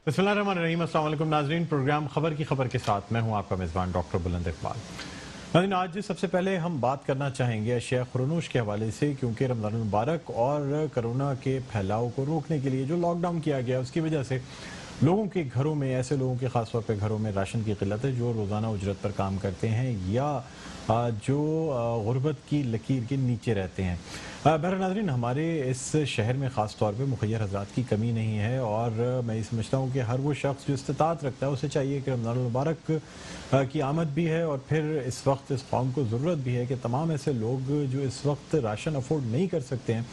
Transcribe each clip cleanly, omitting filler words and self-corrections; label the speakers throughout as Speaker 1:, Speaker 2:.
Speaker 1: बिस्मिल्लाहिर्रहमानिर्रहीम। अस्सलाम वालेकुम नाज़रीन, प्रोग्राम खबर की खबर के साथ मैं हूं आपका मेज़बान डॉक्टर बुलंद इकबाल। नाज़रीन, आज सबसे पहले हम बात करना चाहेंगे अशिया खुरनूश के हवाले से, क्योंकि रमज़ान मुबारक और कोरोना के फैलाव को रोकने के लिए जो लॉकडाउन किया गया उसकी वजह से लोगों के घरों में, ऐसे लोगों के ख़ास तौर पे घरों में राशन की किल्लत है जो रोज़ाना उजरत पर काम करते हैं या जो गुर्बत की लकीर के नीचे रहते हैं। बहरहाल नाज़रीन, हमारे इस शहर में ख़ास तौर पे मुखय्यर हज़रात की कमी नहीं है और मैं ये समझता हूँ कि हर वो शख्स जो इस्तिताअत रखता है उसे चाहिए कि रमज़ान मुबारक की आमद भी है और फिर इस वक्त इस कौम को ज़रूरत भी है कि तमाम ऐसे लोग जो इस वक्त राशन अफोर्ड नहीं कर सकते हैं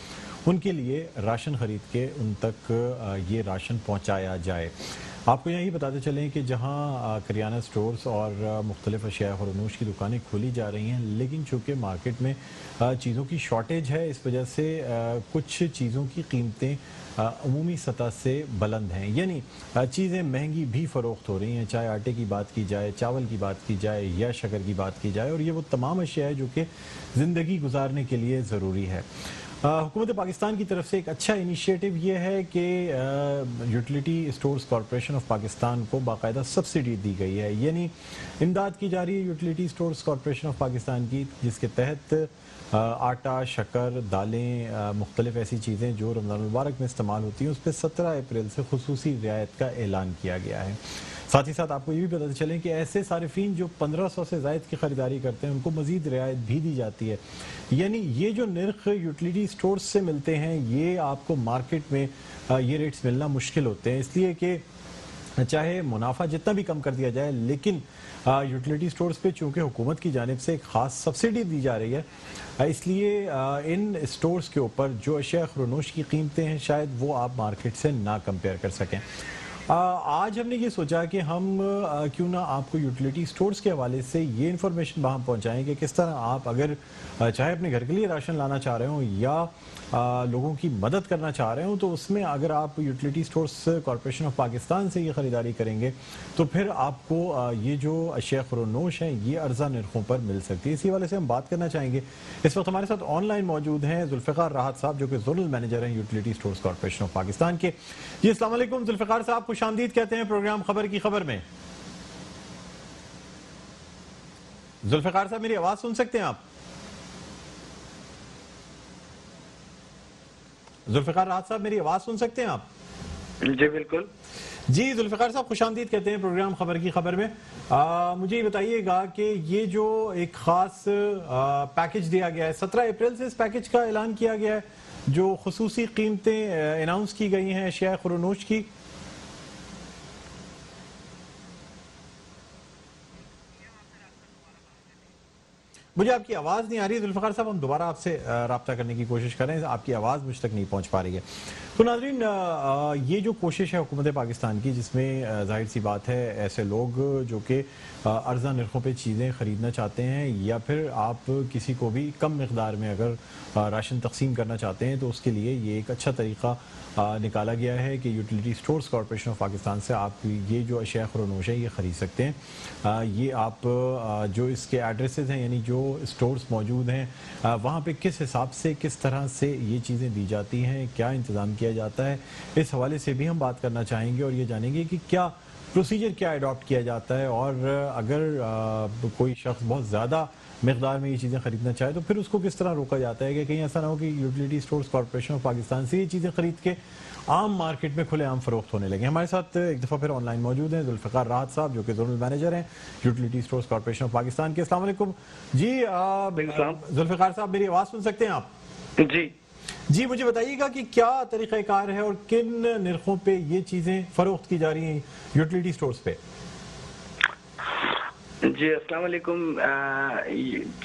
Speaker 1: उनके लिए राशन ख़रीद के उन तक ये राशन पहुँचाया जाए। आपको यही बताते चलें कि जहाँ करियाना स्टोर्स और मुख्तलिफ अशिया खुरनूश की दुकानें खोली जा रही हैं, लेकिन चूँकि मार्केट में चीज़ों की शॉर्टेज है, इस वजह से कुछ चीज़ों की कीमतें अमूमी सतह से बुलंद हैं, यानी चीज़ें महंगी भी फ़रोख्त हो रही हैं, चाहे आटे की बात की जाए, चावल की बात की जाए या शक्कर की बात की जाए, और ये वो तमाम अशिया है जो कि ज़िंदगी गुजारने के लिए ज़रूरी है। हुकूमत पाकिस्तान की तरफ से एक अच्छा इनिशिएटिव ये है कि utility stores corporation of Pakistan को बाकायदा सब्सिडी दी गई है, यानी इमदाद की जा रही है utility stores corporation of Pakistan की, जिसके तहत आटा, शक्कर, दालें, मुख्तलिफ ऐसी चीज़ें जो रमज़ान मुबारक में इस्तेमाल होती हैं उस पर 17 अप्रैल से खुसूसी रियायत का ऐलान किया गया है। साथ ही साथ आपको ये भी पता चलें कि ऐसे सारिफीन जो 1500 से ज़ायद की ख़रीदारी करते हैं उनको मज़ीद रियायत भी दी जाती है, यानी ये जो नर्ख यूटिलिटी स्टोर्स से मिलते हैं ये आपको मार्केट में ये रेट्स मिलना मुश्किल होते हैं, इसलिए कि चाहे मुनाफा जितना भी कम कर दिया जाए लेकिन यूटिलिटी स्टोर्स पे चूँकि हुकूमत की जानिब से एक ख़ास सब्सिडी दी जा रही है, इसलिए इन स्टोर्स के ऊपर जो अशिया खुरनूश की कीमतें हैं शायद वो आप मार्केट से ना कंपेयर कर सकें। आज हमने ये सोचा कि हम क्यों ना आपको यूटिलिटी स्टोर्स के हवाले से ये इन्फॉर्मेशन वहाँ पहुँचाएँ कि किस तरह आप अगर चाहे अपने घर के लिए राशन लाना चाह रहे हो या लोगों की मदद करना चाह रहे हो, तो उसमें अगर आप utility stores corporation of Pakistan से ये ख़रीदारी करेंगे तो फिर आपको ये जो अशिया खुरनूश हैं ये अर्जा नरखों पर मिल सकती है। इसी हवाले से हम बात करना चाहेंगे। इस वक्त हमारे साथ ऑनलाइन मौजूद हैं जुल्फ़िकार राहत साहब, जो कि जोनल मैनेजर हैं utility stores corporation of Pakistan के। जी अस्सलाम वालेकुम जुल्फ़िकार साहब, खुशामदीद कहते हैं प्रोग्राम खबर की खबर में। जुल्फ़िकार साहब, मेरी आवाज़ सुन सकते हैं आप? जुल्फ़िकार राहत साहब, मेरी आवाज़ सुन सकते हैं आप?
Speaker 2: जी बिल्कुल।
Speaker 1: जी जुल्फ़िकार साहब, खुशामदीद कहते हैं प्रोग्राम खबर की खबर में। मुझे ये बताइएगा कि ये जो एक ख़ास पैकेज दिया गया है, 17 अप्रैल से इस पैकेज का ऐलान किया गया है, जो खुसूसी कीमतें अनाउंस की गई हैं अशिया खुरनूश की। मुझे आपकी आवाज़ नहीं आ रही है जुल्फ़िकार साहब, हम दोबारा आपसे रब्ता करने की कोशिश कर रहे हैं, आपकी आवाज़ मुझ तक नहीं पहुंच पा रही है। तो नाज़रीन, ये जो कोशिश है हुकूमत पाकिस्तान की, जिसमें ज़ाहिर सी बात है ऐसे लोग जो कि अर्जा नरखों पे चीज़ें ख़रीदना चाहते हैं या फिर आप किसी को भी कम मकदार में अगर राशन तकसीम करना चाहते हैं तो उसके लिए ये एक अच्छा तरीक़ा निकाला गया है कि utility stores corporation of Pakistan से आप ये जो अशिया खुरनूश है ये ख़रीद सकते हैं। ये आप जो इसके एड्रेसेस हैं, यानी जो स्टोर्स मौजूद हैं वहाँ पे किस हिसाब से, किस तरह से ये चीज़ें दी जाती हैं, क्या इंतज़ाम किया जाता है, इस हवाले से भी हम बात करना चाहेंगे और ये जानेंगे कि क्या प्रोसीजर क्या अडॉप्ट किया जाता है, और अगर कोई शख्स बहुत ज़्यादा मकदार में ये चीज़ें ख़रीदना चाहे तो फिर उसको किस तरह रोका जाता है कि कहीं ऐसा ना हो कि utility stores corporation of Pakistan से ये चीज़ें ख़रीद के आम मार्केट में खुले आम फ़रोख्त होने लगे। हमारे साथ एक दफ़ा फिर ऑनलाइन मौजूद हैं जुल्फ़िकार राहत साहब, जो कि जोनल मैनेजर हैं utility stores corporation of Pakistan के। अस्सलाम वालेकुम जी। जुल्फ़िकार साहब, मेरी आवाज़ सुन सकते हैं आप? जी मुझे बताइएगा कि क्या तरीक़ाकार है और किन नरखों पे ये चीज़ें फ़रोख्त की जा रही हैं यूटिलिटी स्टोर्स पे?
Speaker 2: जी अस्सलाम वालेकुम।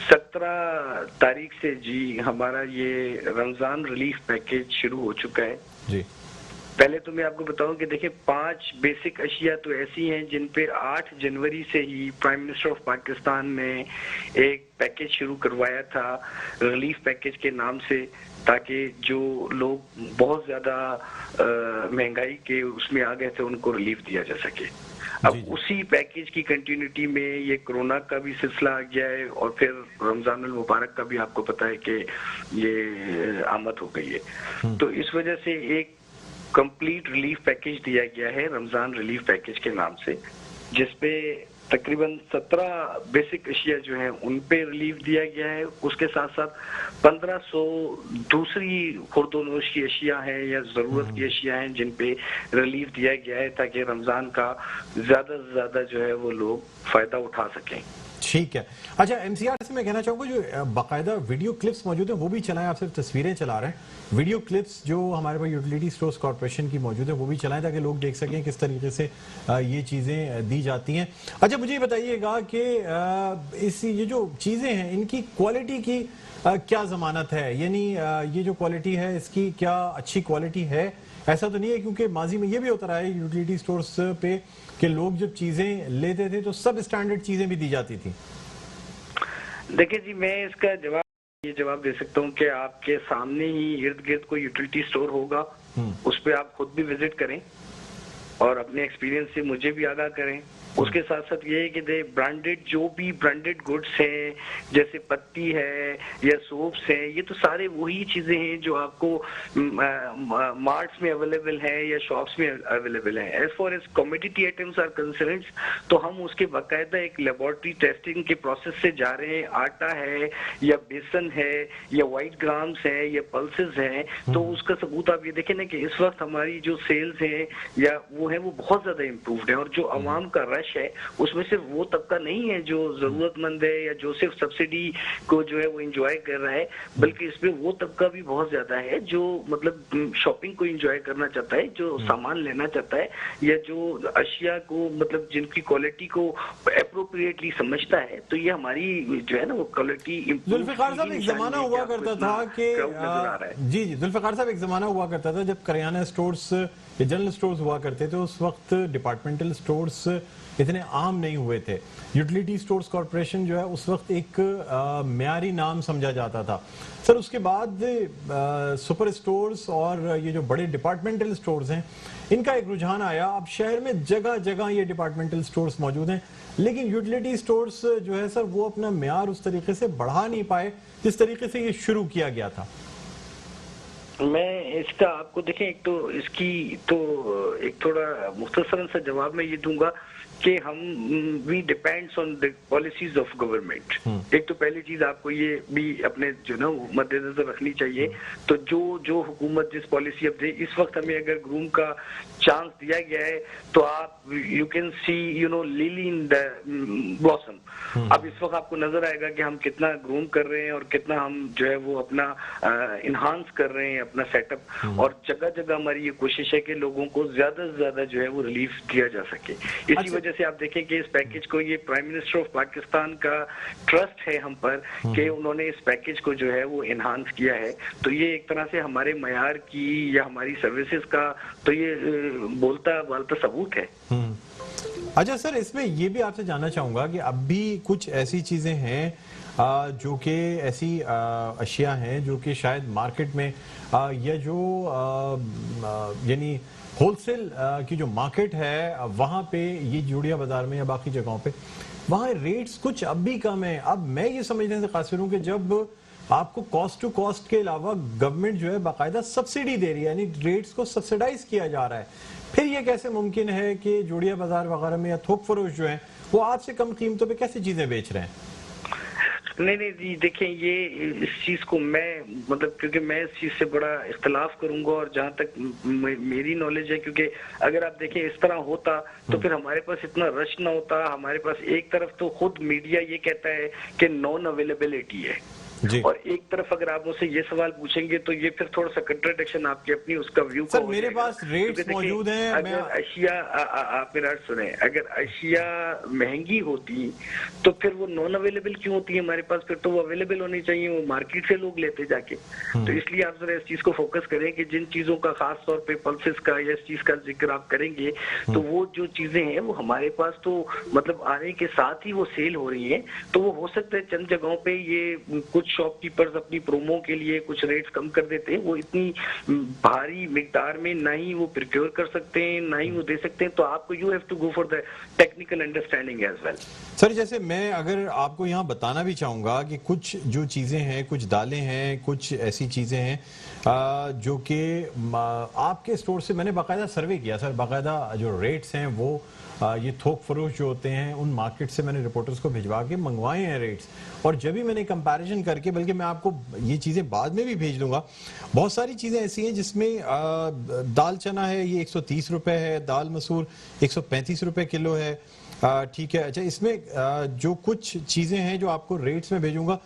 Speaker 2: 17 तारीख से जी हमारा ये रमज़ान रिलीफ पैकेज शुरू हो चुका है।
Speaker 1: जी
Speaker 2: पहले तो मैं आपको बताऊं कि देखिए 5 बेसिक अशिया तो ऐसी हैं जिन पे 8 जनवरी से ही प्राइम मिनिस्टर ऑफ पाकिस्तान ने एक पैकेज शुरू करवाया था रिलीफ पैकेज के नाम से, ताकि जो लोग बहुत ज़्यादा महंगाई के उसमें आ गए थे उनको रिलीफ दिया जा सके। अब उसी पैकेज की कंटिन्यूटी में ये कोरोना का भी सिलसिला आ गया है और फिर रमजान अल मुबारक का भी आपको पता है कि ये आमद हो गई है। तो इस वजह से एक कंप्लीट रिलीफ पैकेज दिया गया है रमजान रिलीफ पैकेज के नाम से, जिसपे तकरीबन 17 बेसिक अशिया जो हैं उन पे रिलीफ दिया गया है। उसके साथ साथ 1500 दूसरी खुर्दोनोश की अशिया हैं या जरूरत की अशिया हैं जिन पे रिलीफ दिया गया है, ताकि रमजान का ज्यादा से ज्यादा जो है वो लोग फायदा उठा सकें।
Speaker 1: ठीक है। अच्छा, एमसीआर से मैं कहना चाहूँगा जो बाकायदा वीडियो क्लिप्स मौजूद हैं वो भी चलाएं, आप सिर्फ तस्वीरें चला रहे हैं। वीडियो क्लिप्स जो हमारे पास यूटिलिटी स्टोर्स कॉर्पोरेशन की मौजूद है वो भी चलाएं ताकि लोग देख सकें किस तरीके से ये चीज़ें दी जाती हैं। अच्छा, मुझे ये बताइएगा कि ये जो चीज़ें हैं इनकी क्वालिटी की क्या ज़मानत है, यानी ये जो क्वालिटी है इसकी क्या अच्छी क्वालिटी है? ऐसा तो नहीं है, क्योंकि माजी में ये भी होता रहा है यूटिलिटी स्टोर्स पे कि लोग जब चीजें लेते थे तो सब स्टैंडर्ड चीजें भी दी जाती थी।
Speaker 2: देखिए जी, मैं इसका ये जवाब दे सकता हूँ कि आपके सामने ही इर्द गिर्द कोई यूटिलिटी स्टोर होगा, उस पे आप खुद भी विजिट करें और अपने एक्सपीरियंस से मुझे भी आगाह करें। उसके साथ साथ ये है कि ब्रांडेड जो भी ब्रांडेड गुड्स हैं, जैसे पत्ती है या सोप्स हैं, ये तो सारे वही चीजें हैं जो आपको मार्ट्स में अवेलेबल हैं या शॉप्स में अवेलेबल हैं। As far as commodity items are concerned, तो हम उसके बाकायदा एक लेबोरेटरी टेस्टिंग के प्रोसेस से जा रहे हैं। आटा है या बेसन है या व्हाइट ग्राम्स है या पल्सेस हैं, तो उसका सबूत आप ये देखें ना कि इस वक्त हमारी जो सेल्स हैं या वो है वो बहुत ज्यादा इम्प्रूव्ड है। और जो अवाम का रश है उसमें सिर्फ वो तबका नहीं है जो जरूरतमंद है या जो सिर्फ सब्सिडी को जो है वो एंजॉय कर रहा है, बल्कि इसमें वो तबका भी बहुत ज्यादा है जो मतलब शॉपिंग को एंजॉय करना चाहता है, जो सामान लेना चाहता है या जो अशिया को मतलब जिनकी क्वालिटी को एप्रोप्रिएटली समझता है। तो ये हमारी जो है ना वो क्वालिटी।
Speaker 1: जुल्फिकार साहब, एक जमाना हुआ करता था कि जी जुल्फिकार साहब, एक जमाना हुआ करता था जब करियाना स्टोर्स या जनरल स्टोर्स हुआ करते थे, उस वक्त डिपार्टमेंटल स्टोर्स इतने आम नहीं हुए थे। यूटिलिटी स्टोर्स कॉर्पोरेशन जो है उस वक्त एक म्यारी नाम समझा जाता था। सर, उसके बाद सुपर स्टोर्स और ये जो बड़े डिपार्टमेंटल स्टोर्स हैं इनका एक रुझान आया। अब शहर में जगह जगह ये डिपार्टमेंटल स्टोर्स मौजूद हैं, लेकिन यूटिलिटी स्टोर्स जो है सर वो अपना म्यार उस तरीके से बढ़ा नहीं पाए जिस तरीके से ये शुरू किया गया था।
Speaker 2: मैं इसका आपको देखें, एक तो इसकी तो एक थोड़ा मुख्तसरन सा जवाब मैं ये दूंगा कि हम we depends on the policies of government. एक तो पहली चीज आपको ये भी अपने जो ना मद्देनजर रखनी चाहिए। तो जो हुकूमत जिस पॉलिसी अब दे, इस वक्त हमें अगर ग्रूम का चांस दिया गया है तो आप you can sea lily in the blossom. अब इस वक्त आपको नजर आएगा कि हम कितना ग्रूम कर रहे हैं और कितना हम जो है वो अपना इन्हांस कर रहे हैं अपना सेटअप। और जगह जगह हमारी ये कोशिश है कि लोगों को ज्यादा से ज्यादा जो है वो रिलीफ दिया जा सके। इसी वजह से आप देखें कि इस पैकेज को ये प्राइम मिनिस्टर ऑफ पाकिस्तान का ट्रस्ट है हम पर कि उन्होंने इस पैकेज को जो है वो एनहांस किया है। तो ये एक तरह से हमारे मयार की या हमारी सर्विसेज का तो ये बोलता बालता सबूत है।
Speaker 1: अच्छा सर, इसमें ये भी आपसे जानना चाहूंगा कि अब भी कुछ ऐसी चीजें हैं जो कि ऐसी अशिया हैं जो कि शायद मार्केट में या जो यानी होलसेल की जो मार्केट है वहाँ पे, ये जूड़िया बाजार में या बाकी जगहों पे, वहाँ रेट्स कुछ अब भी कम है। अब मैं ये समझने से कासिर हूँ कि जब आपको कॉस्ट टू कॉस्ट के अलावा गवर्नमेंट जो है बाकायदा सब्सिडी दे रही है, यानी रेट्स को सब्सिडाइज किया जा रहा है, फिर ये कैसे मुमकिन है कि जूड़िया बाजार वगैरह में या थोक फरोश जो है वो आपसे कम कीमतों पे कैसी चीजें बेच रहे हैं?
Speaker 2: नहीं जी, देखें ये इस चीज को मैं मतलब क्योंकि मैं इस चीज से बड़ा इख्तलाफ करूंगा और जहां तक मेरी नॉलेज है, क्योंकि अगर आप देखें इस तरह होता तो फिर हमारे पास इतना रश ना होता। हमारे पास एक तरफ तो खुद मीडिया ये कहता है कि नॉन अवेलेबिलिटी है और एक तरफ अगर आप मुझसे ये सवाल पूछेंगे तो ये फिर थोड़ा सा कंट्राडिक्शन आपकी अपनी उसका व्यू
Speaker 1: सर मेरे पास रेट्स मौजूद हैं।
Speaker 2: अगर अशिया आप मेरा अर्थ सुने, अगर अशिया महंगी होती तो फिर वो नॉन अवेलेबल क्यों होती है हमारे पास? फिर तो वो अवेलेबल होनी चाहिए, वो मार्केट से लोग लेते जाके। तो इसलिए आप जरा इस चीज को फोकस करें कि जिन चीजों का खास तौर पे पल्सेस का या इस चीज का जिक्र आप करेंगे तो वो जो चीजें हैं वो हमारे पास तो मतलब आने के साथ ही वो सेल हो रही है। तो वो हो सकता है चंद जगहों पे ये कुछ کچھ شاپ کیپرز اپنی پرومو کے لیے کچھ ریٹس کم کر دیتے ہیں، وہ اتنی بھاری مقدار میں نہ ہی وہ پروکیور کر سکتے ہیں نہ ہی وہ دے سکتے ہیں، تو آپ کو you have to go for the technical understanding as well.
Speaker 1: Sir جیسے میں اگر آپ کو یہاں بتانا بھی چاہوں گا کہ کچھ جو چیزیں ہیں، کچھ دالیں ہیں، کچھ ایسی چیزیں ہیں جو کہ آپ کے اسٹور سے میں نے باقاعدہ سروے کیا سر، باقاعدہ جو ریٹس ہیں وہ یہ تھوک فروش جو ہوتے ہیں ان مارکیٹ سے میں نے رپورٹرز کو بھجوا کے منگوائے ہیں ریٹس، اور جب بھی میں نے کمپیریزن کر کے، بلکہ میں آپ کو یہ چیزیں بعد میں بھی بھیج دوں گا، بہت ساری چیزیں ایسی ہیں جس میں دال چنا ہے یہ 130 روپے ہے، دال مسور 135 روپے کلو ہے، ٹھیک ہے. اچھا اس میں جو کچھ چیزیں ہیں جو آپ کو ریٹس میں بھیجوں گا،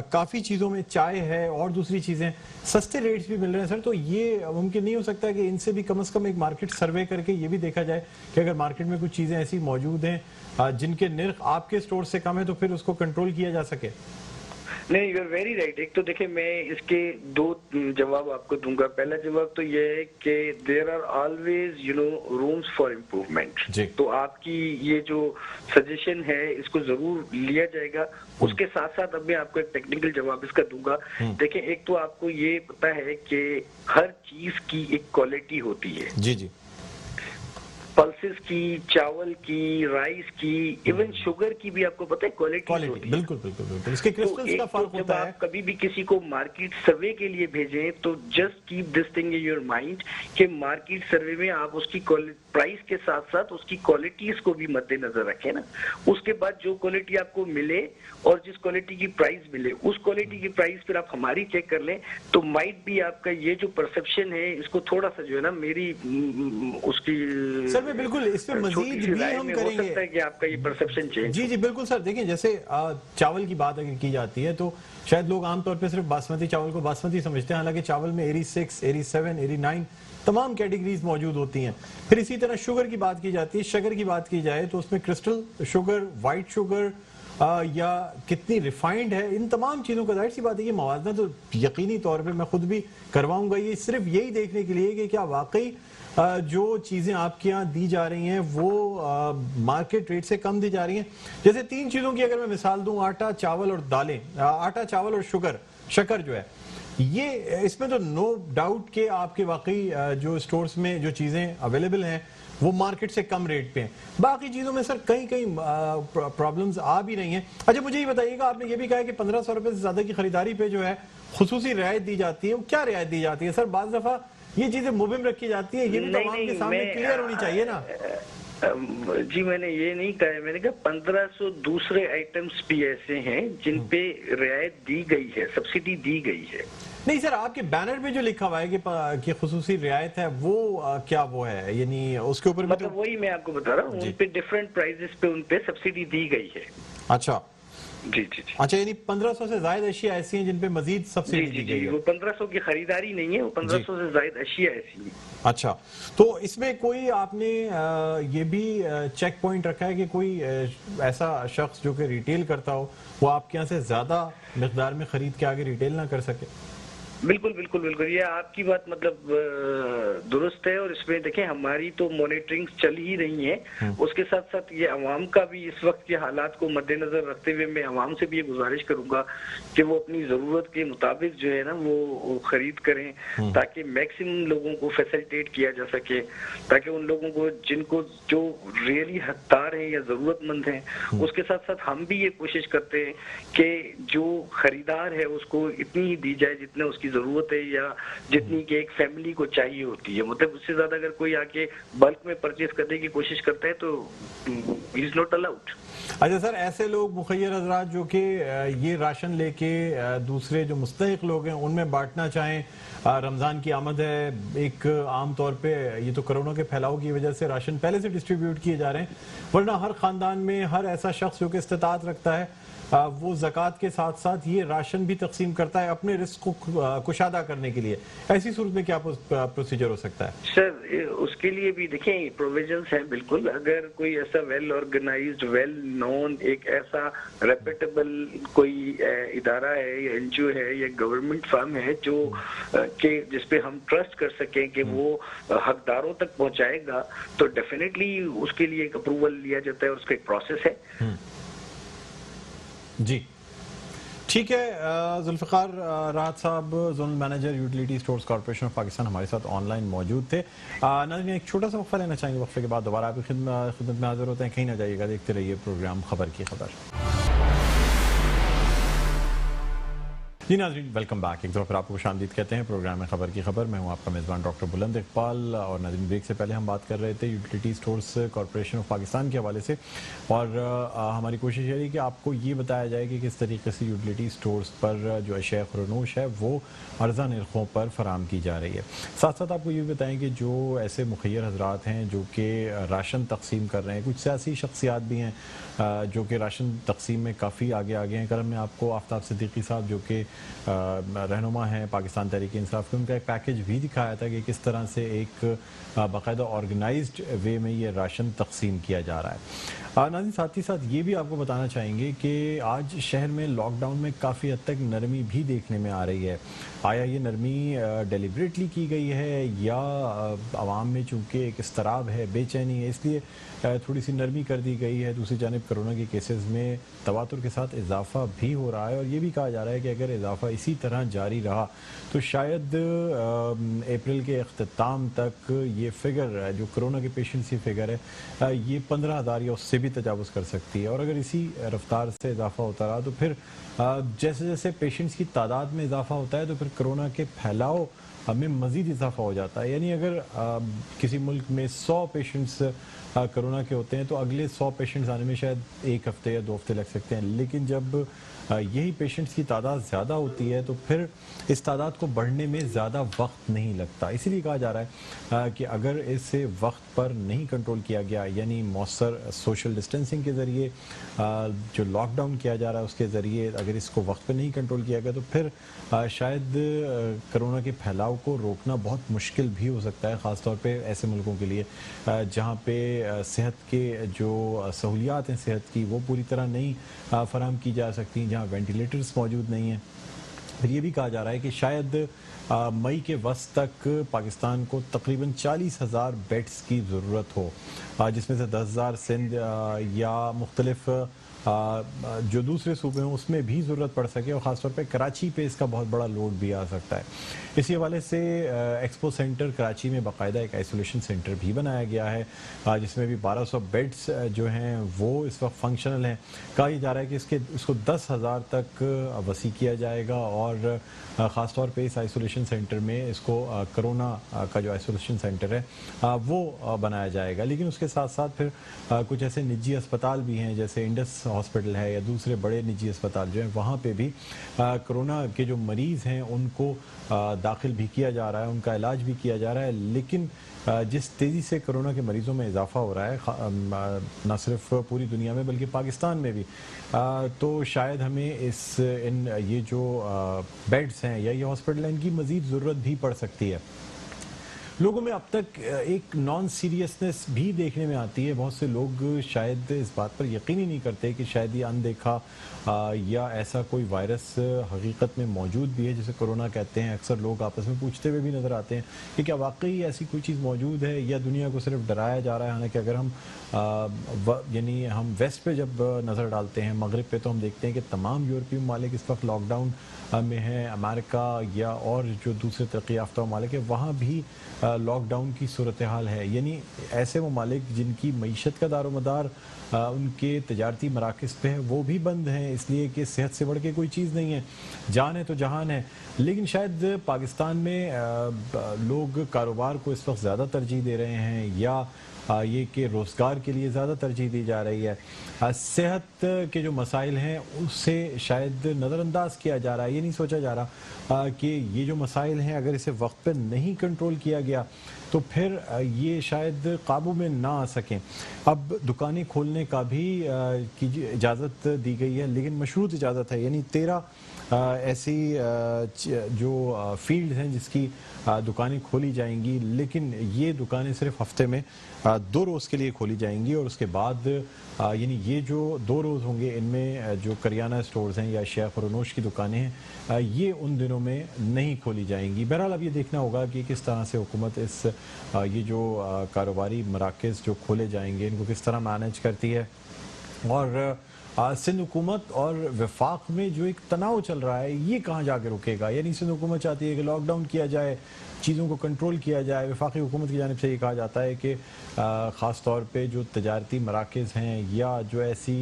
Speaker 1: کافی چیزوں میں چائے ہے اور دوسری چیزیں سستے ریٹس بھی مل رہے ہیں سر، تو یہ ممکن نہیں ہو سکتا کہ ان سے بھی کم از کم ایک مارکیٹ سروے کر کے یہ بھی دیکھا جائے کہ اگر مارکیٹ میں کچھ چیزیں ایسی موجود ہیں جن کے نرخ آپ کے اسٹور سے کم ہے تو پھر اس کو کنٹرول کیا جا سکے؟
Speaker 2: نہیں، یو آر ویری رائٹ. ایک تو دیکھیں میں اس کے دو جواب آپ کو دوں گا. پہلا جواب تو یہ ہے کہ there are always rooms for improvement. تو آپ کی یہ جو سجیشن ہے اس کو ضرور لیا جائے گا. اس کے ساتھ ساتھ اب میں آپ کو ایک ٹیکنیکل جواب اس کا دوں گا. دیکھیں ایک تو آپ کو یہ پتا ہے کہ ہر چیز کی ایک کوالٹی ہوتی ہے.
Speaker 1: جی جی.
Speaker 2: پلسز کی، چاول کی، رائس کی، ایون شوگر کی بھی آپ کو پتہ ہے کوالٹی ہوتی ہے.
Speaker 1: بالکل بالکل بالکل. اس کے کرسٹلز کا فرق ہوتا ہے.
Speaker 2: جب آپ کبھی بھی کسی کو مارکیٹ سروے کے لیے بھیجیں تو just keep this thing in your mind کہ مارکیٹ سروے میں آپ اس کی پرائس کے ساتھ ساتھ اس کی کوالٹیز کو بھی مد نظر رکھیں نا. اس کے بعد جو کوالٹی آپ کو ملے اور جس کوالٹی کی پرائس ملے اس کوالٹی کی پرائس پھر آپ ہماری چیک کر لیں تو مائٹ بھی آپ کا یہ جو پرسپشن ہے اس کو تھوڑا سا جو ہے نا میری اس کی
Speaker 1: سر میں بالکل اس پہ مزید بھی ہم کریں گے.
Speaker 2: ہو سکتا ہے کہ آپ کا یہ پرسپشن چینج.
Speaker 1: جی جی بالکل سر. دیکھیں جیسے چاول کی بات اگر کی جاتی ہے تو شاید لوگ عام طور پہ صرف باسمتی چاول کو باسمتی سمجھتے ہیں، حالانکہ چاول میں 86، 87، 89 تمام کیٹیگریز موجود ہوتی ہیں. پھر اسی طرح شوگر کی بات کی جاتی ہے. شگر کی بات کی جائے تو اس میں کرسٹل شوگر، وائٹ شوگر یا کتنی ریفائنڈ ہے، ان تمام چیزوں کا ظاہر سی بات ہے یہ موازنہ تو یقینی طور پہ میں خود بھی کرواؤں گا. یہ صرف یہی دیکھنے کے لیے کہ کیا واقعی جو چیزیں آپ کے ہاں دی جا رہی ہیں وہ مارکیٹ ریٹ سے کم دی جا رہی ہیں. جیسے 3 چیزوں کی اگر میں مثال دوں، آٹا، چاول اور دالیں، آٹا، چاول اور شکر جو ہے، یہ اس میں تو نو ڈاؤٹ کہ آپ کے واقعی جو سٹورز میں جو چیزیں اویلیبل ہیں وہ مارکیٹ سے کم ریٹ پہ ہیں. باقی چیزوں میں سر کئی پرابلمز آ بھی رہی ہیں. اچھا مجھے یہ بتائیے گا، آپ نے یہ بھی کہا ہے کہ 1500 روپے سے زیادہ کی خریداری پہ جو ہے خصوصی رعایت دی جاتی ہے. وہ کیا رعایت دی جاتی ہے سر؟ بعض دفعہ یہ چیزیں مبہم رکھی جاتی ہیں، یہ بھی تمام کے سامنے کلیئر ہونی چاہیے نا.
Speaker 2: جی میں نے یہ نہیں کہا ہے، میں نے کہا 1500 دوسرے آئٹمز بھی ایسے ہیں جن پہ رعایت دی گئی ہے، سبسڈی دی گئی ہے.
Speaker 1: نہیں سر، آپ کے بینر پہ جو لکھا ہوا ہے کہ خصوصی رعایت ہے وہ کیا وہ ہے؟ یعنی اس کے اوپر
Speaker 2: مطلب وہی میں آپ کو بتا رہا ہوں، ان پہ ڈیفرنٹ پرائزز پہ ان پہ سبسڈی دی گئی ہے.
Speaker 1: اچھا
Speaker 2: جی جی جی.
Speaker 1: اچھا یعنی 1500 سے زائد اشیاء ایسی ہیں جن پہ مزید سبسڈی دی گئی ہے.
Speaker 2: وہ 1500 کی خریداری نہیں ہے، وہ 1500 سے زائد اشیاء ایسی ہیں.
Speaker 1: اچھا تو اس میں کوئی آپ نے یہ بھی چیک پوائنٹ رکھا ہے کہ کوئی ایسا شخص جو کہ ریٹیل کرتا ہو وہ آپ کے یہاں سے زیادہ مقدار میں خرید کے آگے ریٹیل نہ کر سکے؟
Speaker 2: بالکل بالکل بالکل، یہ آپ کی بات مطلب درست ہے. اور اس میں دیکھیں ہماری تو مانیٹرنگ چل ہی رہی ہیں، اس کے ساتھ ساتھ یہ عوام کا بھی اس وقت کے حالات کو مد نظر رکھتے ہوئے میں عوام سے بھی یہ گزارش کروں گا کہ وہ اپنی ضرورت کے مطابق جو ہے نا وہ خرید کریں تاکہ میکسیمم لوگوں کو فیسلٹیٹ کیا جا سکے، تاکہ ان لوگوں کو جن کو جو ریئلی حقدار ہیں یا ضرورت مند ہیں. اس کے ساتھ ساتھ ہم بھی یہ کوشش کرتے ہیں کہ جو خریدار ہے اس کو اتنی ہی دی جائے جتنا اس کی ضرورت ہے یا جتنی کہ ایک فیملی کو چاہیے ہوتی ہے. مطلب اس سے زیادہ اگر کوئی آ کے بلک میں پرچیز کرنے کی کوشش کرتا ہے تو ہی از ناٹ الاؤڈ.
Speaker 1: اچھا سر، ایسے لوگ مخیر حضرات جو کہ یہ راشن لے کے دوسرے جو مستحق لوگ ہیں ان میں بانٹنا چاہیں، رمضان کی آمد ہے، ایک عام طور پہ یہ تو کرونا کے پھیلاؤ کی وجہ سے راشن پہلے سے ڈسٹریبیوٹ کیے جا رہے ہیں، ورنہ ہر خاندان میں ہر ایسا شخص جو کہ استطاعت رکھتا ہے وہ زکوٰۃ کے ساتھ ساتھ یہ راشن بھی تقسیم کرتا ہے اپنے رزق کو کشادہ کرنے کے لیے. ایسی صورت میں کیا پروسیجر ہو سکتا ہے؟
Speaker 2: سر اس کے لیے بھی دیکھیں پروویژنس ہیں بالکل. اگر کوئی ایسا ویل آرگنائزڈ، ویل نون، ایک ایسا ریپیٹیبل کوئی ادارہ ہے یا این جی او ہے یا گورنمنٹ فرم ہے جو کہ جس پہ ہم ٹرسٹ کر سکیں کہ وہ حقداروں تک پہنچائے گا تو ڈیفینیٹلی اس کے لیے ایک اپروول لیا جاتا ہے اور اس کا ایک پروسیس ہے.
Speaker 1: جی ٹھیک ہے، ذوالفقار راحت صاحب zonal manager utility stores corporation of Pakistan ہمارے ساتھ آن لائن موجود تھے. ناظرین ایک چھوٹا سا وقفہ لینا چاہیں گے، وقفے کے بعد دوبارہ آپ کی خدمت میں حاضر ہوتے ہیں. کہیں نہ جائیے گا، دیکھتے رہیے پروگرام خبر کی خبر. جی ناظرین، ویلکم بیک. ایک دفعہ پھر آپ کو خوش آمدید کہتے ہیں پروگرام میں خبر کی خبر. میں ہوں آپ کا میزبان ڈاکٹر بلند اقبال. اور ناظرین، بریک سے پہلے ہم بات کر رہے تھے utility stores corporation of Pakistan کے حوالے سے، اور ہماری کوشش یہ رہی کہ آپ کو یہ بتایا جائے کہ کس طریقے سے یوٹیلیٹی اسٹورز پر جو اشیاء خورنوش ہے وہ ارزاں نرخوں پر فراہم کی جا رہی ہے. ساتھ ساتھ آپ کو یہ بھی بتائیں کہ جو ایسے مخیر حضرات ہیں جو کہ راشن تقسیم کر رہے ہیں، کچھ سیاسی شخصیات بھی ہیں جو کہ راشن تقسیم میں کافی آگے ہیں. کل ہم نے آپ کو آفتاب صدیقی صاحب جو کہ رہنما ہیں پاکستان تحریک انصاف کے، ان کا ایک پیکیج بھی دکھایا تھا کہ کس طرح سے ایک باقاعدہ آرگنائزڈ وے میں یہ راشن تقسیم کیا جا رہا ہے. ناظرین، ساتھ ہی ساتھ یہ بھی آپ کو بتانا چاہیں گے کہ آج شہر میں لاک ڈاؤن میں کافی حد تک نرمی بھی دیکھنے میں آ رہی ہے. آیا یہ نرمی ڈیلیبریٹلی کی گئی ہے یا عوام میں چونکہ ایک اضطراب ہے، بے چینی ہے، اس لیے تھوڑی سی نرمی کر دی گئی ہے؟ دوسری جانب کرونا کے کیسز میں تواتر کے ساتھ اضافہ بھی ہو رہا ہے، اور یہ بھی کہا جا رہا ہے کہ اگر اضافہ اسی طرح جاری رہا تو شاید اپریل کے اختتام تک یہ فگر جو کرونا کے پیشنٹس کی فگر ہے یہ 15,000 یا اس سے بھی تجاوز کر سکتی ہے. اور اگر اسی رفتار سے اضافہ ہوتا رہا تو پھر جیسے جیسے پیشنٹس کی تعداد میں اضافہ ہوتا ہے تو پھر کرونا کے پھیلاؤ میں مزید اضافہ ہو جاتا ہے. یعنی اگر کسی ملک میں 100 پیشنٹس کرونا کے ہوتے ہیں تو اگلے 100 پیشنٹس آنے میں شاید 1 ہفتے یا 2 ہفتے لگ سکتے ہیں. لیکن جب یہی پیشنٹس کی تعداد زیادہ ہوتی ہے تو پھر اس تعداد کو بڑھنے میں زیادہ وقت نہیں لگتا. اسی لیے کہا جا رہا ہے کہ اگر اسے وقت پر نہیں کنٹرول کیا گیا، یعنی مؤثر سوشل ڈسٹینسنگ کے ذریعے جو لاک ڈاؤن کیا جا رہا ہے اس کے ذریعے اگر اس کو وقت پر نہیں کنٹرول کیا گیا تو پھر شاید کرونا کے پھیلاؤ کو روکنا بہت مشکل بھی ہو سکتا ہے، خاص طور پہ ایسے ملکوں کے لیے جہاں پہ صحت کے جو سہولیات ہیں صحت کی وہ پوری طرح نہیں فراہم کی جا سکتی، جہاں وینٹیلیٹرز موجود نہیں ہیں. پھر یہ بھی کہا جا رہا ہے کہ شاید مئی کے وسط تک پاکستان کو تقریباً 40,000 بیڈز کی ضرورت ہو، جس میں سے 10,000 سندھ یا مختلف جو دوسرے صوبے ہیں اس میں بھی ضرورت پڑ سکے، اور خاص طور پہ کراچی پہ اس کا بہت بڑا لوڈ بھی آ سکتا ہے. اسی حوالے سے ایکسپو سینٹر کراچی میں باقاعدہ ایک آئسولیشن سینٹر بھی بنایا گیا ہے جس میں بھی 1200 بیڈز جو ہیں وہ اس وقت فنکشنل ہیں. کہا یہ جا رہا ہے کہ اس کو 10,000 تک وسیع کیا جائے گا، اور خاص طور پہ اس آئسولیشن سینٹر میں اس کو کرونا کا جو آئسولیشن سینٹر ہے وہ بنایا جائے گا. لیکن اس کے ساتھ ساتھ پھر کچھ ایسے نجی اسپتال بھی ہیں جیسے انڈس ہاسپٹل ہے یا دوسرے بڑے نجی اسپتال جو ہیں، وہاں پہ بھی کرونا کے جو مریض ہیں ان کو داخل بھی کیا جا رہا ہے، ان کا علاج بھی کیا جا رہا ہے. لیکن جس تیزی سے کرونا کے مریضوں میں اضافہ ہو رہا ہے نہ صرف پوری دنیا میں بلکہ پاکستان میں بھی، تو شاید ہمیں یہ جو بیڈز ہیں یا یہ ہاسپٹل ہیں ان کی مزید ضرورت بھی پڑ سکتی ہے. لوگوں میں اب تک ایک نان سیریسنس بھی دیکھنے میں آتی ہے. بہت سے لوگ شاید اس بات پر یقین ہی نہیں کرتے کہ شاید یہ اندیکھا یا ایسا کوئی وائرس حقیقت میں موجود بھی ہے جسے کرونا کہتے ہیں. اکثر لوگ آپس میں پوچھتے ہوئے بھی نظر آتے ہیں کہ کیا واقعی ایسی کوئی چیز موجود ہے یا دنیا کو صرف ڈرایا جا رہا ہے. حالانکہ اگر ہم ویسٹ پہ جب نظر ڈالتے ہیں، مغرب پہ، تو ہم دیکھتے ہیں کہ تمام یورپی ممالک اس وقت لاک ڈاؤن میں ہیں. امریکہ یا اور جو دوسرے ترقی یافتہ ممالک ہیں وہاں بھی لاک ڈاؤن کی صورتحال ہے. یعنی ایسے ممالک جن کی معیشت کا دار و مدار ان کے تجارتی مراکز پہ ہے وہ بھی بند ہیں، اس لیے کہ صحت سے بڑھ کے کوئی چیز نہیں ہے. جان ہے تو جہان ہے. لیکن شاید پاکستان میں لوگ کاروبار کو اس وقت زیادہ ترجیح دے رہے ہیں، یا یہ کہ روزگار کے لیے زیادہ ترجیح دی جا رہی ہے. صحت کے جو مسائل ہیں اسے شاید نظر انداز کیا جا رہا ہے. یہ نہیں سوچا جا رہا کہ یہ جو مسائل ہیں اگر اسے وقت پہ نہیں کنٹرول کیا گیا تو پھر یہ شاید قابو میں نہ آ سکیں. اب دکانیں کھولنے کا بھی اجازت دی گئی ہے، لیکن مشروط اجازت ہے. یعنی 13 ایسی جو فیلڈ ہیں جس کی دکانیں کھولی جائیں گی، لیکن یہ دکانیں صرف ہفتے میں 2 روز کے لیے کھولی جائیں گی. اور اس کے بعد یعنی یہ جو 2 روز ہوں گے ان میں جو کریانہ اسٹورز ہیں یا اشیاء خورنوش کی دکانیں ہیں یہ ان دنوں میں نہیں کھولی جائیں گی. بہرحال اب یہ دیکھنا ہوگا کہ کس طرح سے حکومت یہ جو کاروباری مراکز جو کھولے جائیں گے ان کو کس طرح مینیج کرتی ہے. اور सिंध हुकूमत और वफाक में जो एक तनाव चल रहा है ये कहाँ जाके रुकेगा? यानी सिंध हुकूमत चाहती है कि लॉकडाउन किया जाए, चीज़ों को कंट्रोल किया जाए। वफाकी हुकूमत की जानिब से ये कहा जाता है कि ख़ास तौर पे जो तजारती मराकज़ हैं या जो ऐसी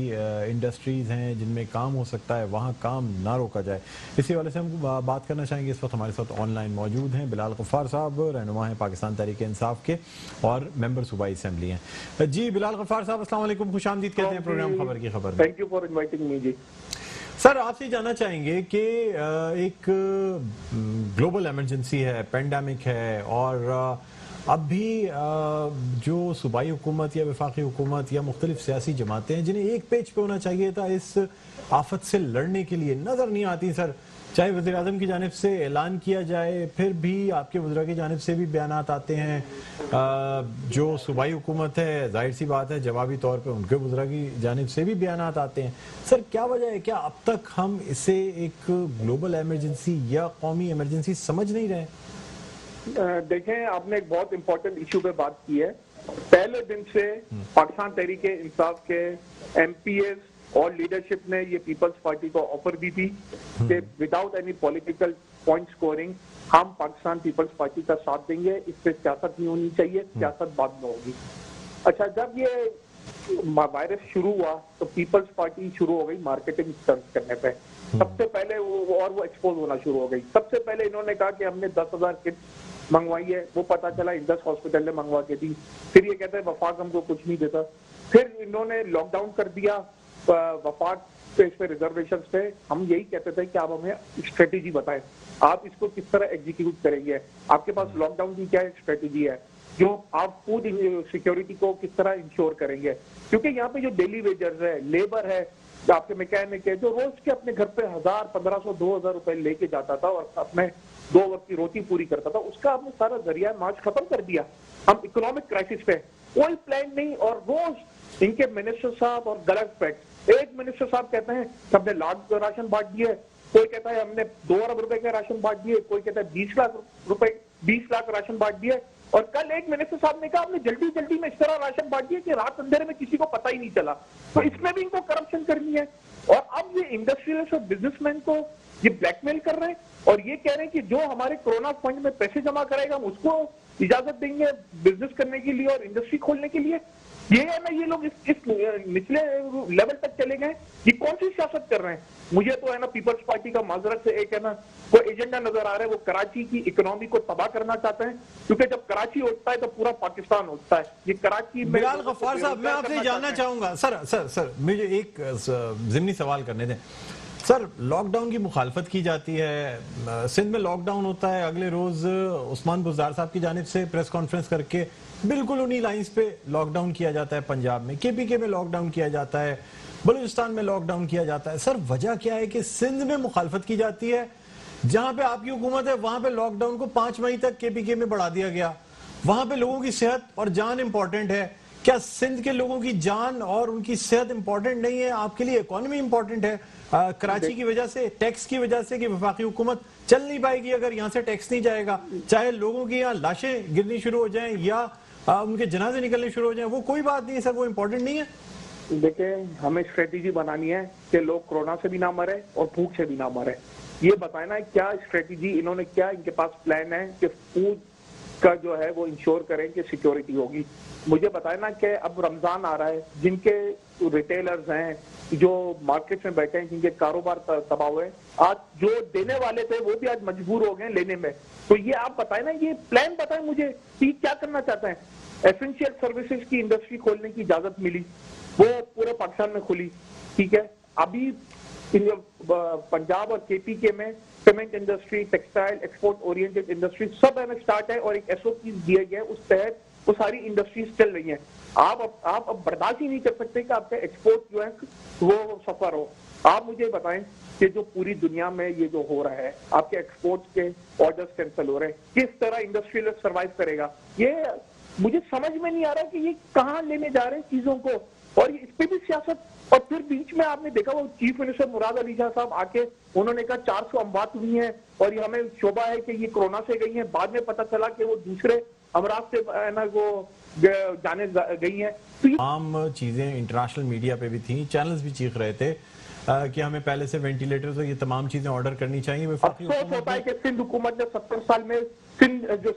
Speaker 1: इंडस्ट्रीज़ हैं जिनमें काम हो सकता है वहाँ काम ना रोका जाए। इसी वाले से हम बात करना चाहेंगे। इस वक्त हमारे साथ ऑनलाइन मौजूद हैं बिलाल गफ्फार साहब, रहनुमा हैं पाकिस्तान तहरीक इंसाफ के और मेंबर सूबाई असम्बली हैं। जी बिलाल गफ्फार साहब, अस्सलाम वालेकुम, खुशामदीद कहते हैं प्रोग्राम खबर की खबर में।
Speaker 3: Thank you for inviting me ji.
Speaker 1: Sir, आपसे जानना चाहेंगे कि एक ग्लोबल इमरजेंसी है, पेंडेमिक है और अब भी जो सूबाई हुकूमत या वफाकी हुकूमत या मुख्तलिफ सियासी जमातें हैं जिन्हें एक पेज पे होना चाहिए था इस आफत से लड़ने के लिए, नज़र नहीं आती। सर, चाहे वज़ीर आज़म की जानिब से ऐलान किया जाए, फिर भी आपके वज़रा की जानिब से भी बयानात आते हैं। जो सूबाई हुकूमत है, जाहिर सी बात है जवाबी तौर पे उनके वज़रा की जानिब से भी बयानात आते हैं। सर, क्या वजह है? क्या अब तक हम इसे एक ग्लोबल इमरजेंसी या कौमी इमरजेंसी समझ नहीं रहे?
Speaker 3: देखें, आपने एक बहुत इंपॉर्टेंट इशू पे बात की है। पहले दिन से पाकिस्तान तहरीक इंसाफ के MPs और लीडरशिप ने ये पीपल्स पार्टी को ऑफर दी थी कि without any political point scoring हम पाकिस्तान पीपल्स पार्टी का साथ देंगे, इस पे सियासत नहीं होनी चाहिए, सियासत बाद में होगी। अच्छा, जब ये वायरस शुरू हुआ तो पीपल्स पार्टी शुरू हो गई मार्केटिंग स्टंट करने पे। सबसे पहले वो एक्सपोज होना शुरू हो गई। सबसे पहले इन्होंने कहा कि हमने 10,000 किट्स मंगवाई है, वो पता चला इंडस हॉस्पिटल ने मंगवा के दी। फिर ये कहते हैं वफाक हमको कुछ नहीं देता। फिर इन्होंने लॉकडाउन कर दिया वफाक पे, इस पे रिजर्वेशन पे। हम यही कहते थे कि आप हमें स्ट्रेटेजी बताएं, आप इसको किस तरह एग्जीक्यूट करेंगे, आपके पास लॉकडाउन की क्या स्ट्रेटेजी है, जो आप फूड सिक्योरिटी को किस तरह इंश्योर करेंगे। क्योंकि यहाँ पे जो डेली वेजर्स है, लेबर है, आपके मैकेनिक है, जो रोज के अपने घर पे 1,000, 1,500, 2,000 रुपए लेके जाता था और अपने 2 वक्त की रोटी पूरी करता था, उसका आपने सारा जरिया मार्च खत्म कर दिया। हम इकोनॉमिक क्राइसिस पे कोई प्लान नहीं, और रोज इनके मिनिस्टर साहब और गलत फैक्ट। एक मिनिस्टर साहब कहते हैं हमने लाख राशन बांट दिए, कोई कहता है हमने 2 अरब रुपए के राशन बांट दिए, कोई कहता है 20 लाख रुपए, 20 लाख राशन बांट दिए। और कल एक मिनिस्टर साहब ने कहा हमने जल्दी जल्दी में इस तरह राशन बांट दिया कि रात अंधेरे में किसी को पता ही नहीं चला। तो इसमें भी इनको करप्शन करनी है। और अब ये इंडस्ट्रियलिस्ट और बिजनेसमैन को ये ब्लैकमेल कर रहे हैं और ये कह रहे हैं कि जो हमारे कोरोना फंड में पैसे जमा करेगा हम उसको इजाजत देंगे बिजनेस करने के लिए और इंडस्ट्री खोलने के लिए। ये है ना, ये लोग इस निचले लेवल तक चले गए। ये कौन सी सियासत कर रहे हैं? मुझे तो है ना पीपल्स पार्टी का माजरत से एक है ना कोई एजेंडा नजर आ रहा है, वो कराची की इकोनॉमी को तबाह करना चाहते हैं। क्योंकि जब कराची उठता है तो पूरा पाकिस्तान उठता है। ये कराची में
Speaker 1: बिलाल गफ्फार साहब, मैं आपसे जानना चाहूंगा, सर मुझे एक ज़िमनी सवाल करने दें। सर, लॉकडाउन की मुखालफत की जाती है, सिंध में लॉकडाउन होता है, अगले रोज उस्मान बुज़दार साहब की जानिब से प्रेस कॉन्फ्रेंस करके बिल्कुल उन्हीं लाइंस पे लॉकडाउन किया जाता है। पंजाब में KPK में लॉकडाउन किया जाता है, बलूचिस्तान में लॉकडाउन किया जाता है। सर, वजह क्या है कि सिंध में मुखालफत की जाती है, जहां पे आपकी हुकूमत है वहां पे लॉकडाउन को 5 मई तक KPK में बढ़ा दिया गया। वहां पे लोगों की सेहत और जान इंपॉर्टेंट है। क्या सिंध के लोगों की जान और उनकी सेहत इंपॉर्टेंट नहीं है? आपके लिए इकोनॉमी इंपॉर्टेंट है। कराची की वजह से, टैक्स की वजह से कि वफाकी हुकूमत चल नहीं पाएगी अगर यहाँ से टैक्स नहीं जाएगा। चाहे लोगों की यहाँ लाशें गिरनी शुरू हो जाएं या उनके जनाजे निकलने शुरू हो जाएं, वो कोई बात नहीं है सर, वो इंपॉर्टेंट नहीं है।
Speaker 3: देखिए, हमें स्ट्रेटेजी बनानी है कि लोग कोरोना से भी ना मरे और भूख से भी ना मरे। ये बताना है क्या स्ट्रेटेजी इन्होंने, क्या इनके पास प्लान है कि फूड का जो है वो इंश्योर करें कि सिक्योरिटी होगी। मुझे बताया ना कि अब रमजान आ रहा है, जिनके रिटेलर्स हैं, जो मार्केट में बैठे हैं, जिनके कारोबार तबाह हुए, आज जो देने वाले थे वो भी आज मजबूर हो गए लेने में। तो ये आप बताएं ना, ये प्लान बताएं मुझे कि क्या करना चाहते हैं। एसेंशियल सर्विसेज की इंडस्ट्री खोलने की इजाजत मिली, वो पूरे पाकिस्तान में खुली, ठीक है। अभी पंजाब और KPK में cement industry, textile, export oriented industry सब है स्टार्ट है और एक SOP दिए गए, उस तहत वो सारी इंडस्ट्रीज चल रही हैं। आप अब बर्दाश्त ही नहीं कर सकते कि आपका एक्सपोर्ट जो है वो सफर हो। आप मुझे बताएं कि जो पूरी दुनिया में ये जो हो रहा है, आपके एक्सपोर्ट के ऑर्डर्स कैंसिल हो रहे हैं, किस तरह इंडस्ट्रियल सर्वाइव करेगा? ये मुझे समझ में नहीं आ रहा कि ये कहाँ लेने जा रहे हैं चीजों को। और इस पे भी सियासत। और फिर बीच में आपने देखा वो चीफ मिनिस्टर मुराद अली शाह साहब आके उन्होंने कहा 400 अमवात हुई हैं और ये हमें शोभा है कि ये कोरोना से गई हैं। बाद में पता चला कि वो दूसरे अमराज से ना वो जाने गई हैं। तो ये
Speaker 1: عام چیزیں انٹرنیشنل میڈیا پہ بھی تھیں، چینلز بھی چیخ رہے تھے کہ ہمیں پہلے سے وینٹیلیٹرز اور یہ تمام چیزیں آرڈر کرنی چاہیے. وفاقی
Speaker 3: افسوس ہوتا ہے کہ سندھ حکومت نے 70 سال میں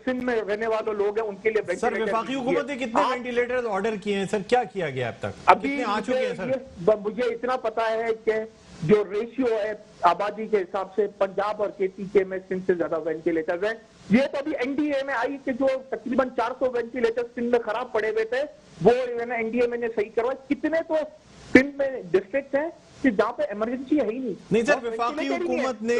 Speaker 3: سندھ میں رہنے والے لوگ ہیں ان کے لیے
Speaker 1: سر وفاقی حکومت نے کتنے وینٹیلیٹرز آرڈر کیے ہیں سر؟ کیا کیا گیا اب تک؟
Speaker 3: ابھی
Speaker 1: کتنے آ چکے ہیں سر؟
Speaker 3: مجھے اتنا پتا ہے کہ جو ریشیو ہے آبادی کے حساب سے پنجاب اور کے پی کے میں سندھ سے زیادہ وینٹیلیٹرز ہیں. یہ تو ابھی این ڈی اے میں آئی کہ جو تقریباً 400 وینٹیلیٹر سندھ میں خراب پڑے ہوئے تھے وہ این ڈی اے میں نے صحیح کروائے. کتنے تو سندھ میں ڈسٹرکٹ ہیں کہ جہاں پہ ایمرجنسی ہے ہی نہیں
Speaker 1: سر وفاقی حکومت نے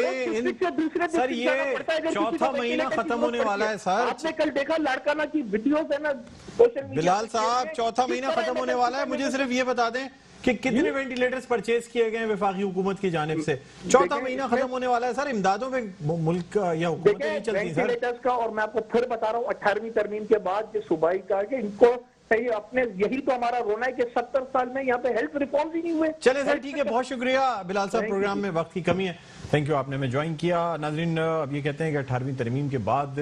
Speaker 1: سر یہ چوتھا مہینہ ختم ہونے والا ہے سر.
Speaker 3: آپ نے کل دیکھا لاڑکانہ کی ویڈیوز ہے نا سوشل میڈیا.
Speaker 1: بلال صاحب چوتھا مہینہ ختم ہونے والا ہے، مجھے صرف یہ بتا دیں کہ کتنے وینٹیلیٹرز پرچیز کیے گئے ہیں وفاقی حکومت کی جانب سے؟ چوتھا مہینہ ختم ہونے والا ہے سر. امدادوں پہ ملک یا حکومتیں نہیں چلتی سر.
Speaker 3: وینٹیلیٹرز کا، اور میں آپ کو پھر بتا رہا ہوں 18ویں ترمیم کے بعد جو صوبائی کا کہ ان کو صحیح اپنے یہی تو ہمارا رونا ہے کہ 70 سال میں یہاں پہ ہیلتھ ریفارمز ہی نہیں ہوئے.
Speaker 1: چلے سر ٹھیک ہے، بہت شکریہ بلال صاحب، پروگرام میں وقت کی کمی ہے. تھینک یو، آپ نے ہمیں جوائن کیا. ناظرین اب یہ کہتے ہیں کہ 18ویں ترمیم کے بعد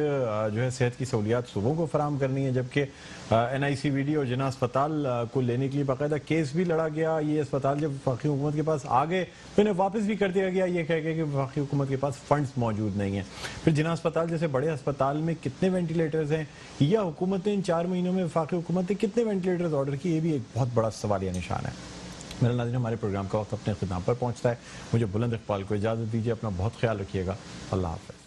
Speaker 1: جو ہے صحت کی سہولیات صوبوں کو فراہم کرنی ہے، جبکہ این آئی سی وی ڈی اور جناح اسپتال کو لینے کے لیے باقاعدہ کیس بھی لڑا گیا. یہ اسپتال جب وفاقی حکومت کے پاس آ گئے تو انہیں واپس بھی کر دیا گیا یہ کہہ کے کہ وفاقی حکومت کے پاس فنڈز موجود نہیں ہیں. پھر جناح اسپتال جیسے بڑے اسپتال میں کتنے وینٹیلیٹرز ہیں، یا حکومت نے ان 4 مہینوں میں وفاقی حکومت نے کتنے وینٹیلیٹرز آرڈر کی، یہ بھی ایک بہت بڑا سوالیہ نشان ہے. میرا ناظرین، ہمارے پروگرام کا وقت اپنے اختتام پر پہنچتا ہے. مجھے بلند اقبال کو اجازت دیجیے. اپنا بہت خیال رکھیے گا. اللہ حافظ.